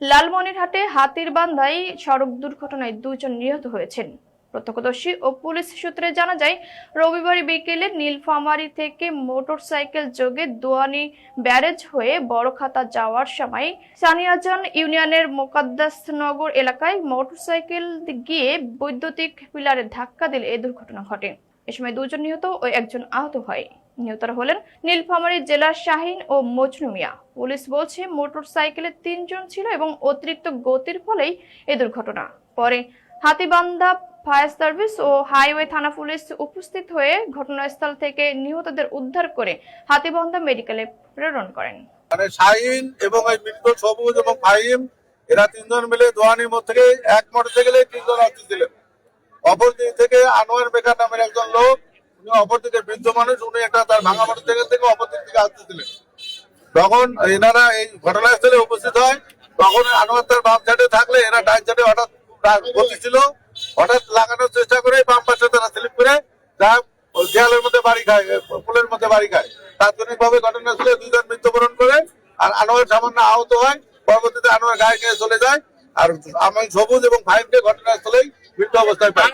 লালমনিরহাটে হাতিরবান্ধায় সড়ক দুর্ঘটনায় দুজন নিহত হয়েছেন। প্রত্যক্ষদর্শী ও পুলিশ সূত্রে জানা যায়, রবিবার বিকেলে নীলফামারী থেকে মোটরসাইকেল যোগে দোয়ানী ব্যারেজ হয়ে বড়খাতা যাওয়ার সময় সানিয়াজান ইউনিয়নের মোকাদ্দাসনগর এলাকায় মোটরসাইকেল গিয়ে বৈদ্যুতিক পিলারে ধাক্কা দিলে এই দুর্ঘটনা ঘটে। এ সময় দুজন নিহত ও একজন আহত হয়। নিহতরা হলেন নীলফামারী জেলার শাহিন ও মজনু মিয়া। পুলিশ বলছে, মোটরসাইকেলে 3 জন ছিল এবং অতিরিক্ত গতির ফলেই এই দুর্ঘটনা। পরে হাতিবান্ধা ফায়ার সার্ভিস ও হাইওয়ে থানা পুলিশ উপস্থিত হয়ে ঘটনাস্থল থেকে নিহতদের উদ্ধার করে হাতিবান্ধা মেডিকেলে প্রেরণ করেন। শাহিন এবং মৃত সবুজ এবং ফাহিম এরা 3 জন মিলে দোয়ানির মধ্যে থেকে এক মোটরসাইকেলে 3 জন আসছিলেন। অপর দিক থেকে আনোয়ার বেকার নামের একজন লোক, উনি অপর দিকে বৃদ্ধ মানুষ, উনি একটা তার ভাঙা মোটরসাইকেল থেকে অপর দিক থেকে আসতেছিলেন। তখন এনারা এই ঘটনাস্থলে উপস্থিত হয়। তখন আনোয়ার তার বাম সাইডে থাকলে এরা ডাইন সাইডে হঠাৎ গতি ছিল, হঠাৎ লাগানোর চেষ্টা করে বাম পাশে তারা স্লিপ করে যা দেয়ালের মধ্যে বাড়ি খায়, পুলের মধ্যে বাড়ি খায়। তাৎক্ষণিকভাবে ঘটনাস্থলে 2 জন মৃত্যুবরণ করে আর আনোয়ার সামান্য আহত হয়। পরবর্তীতে আনোয়ার গায়ে নিয়ে চলে যায় আর আমি সবুজ এবং ফাহিমকে ঘটনাস্থলেই মৃত্যু অবস্থায় পাই।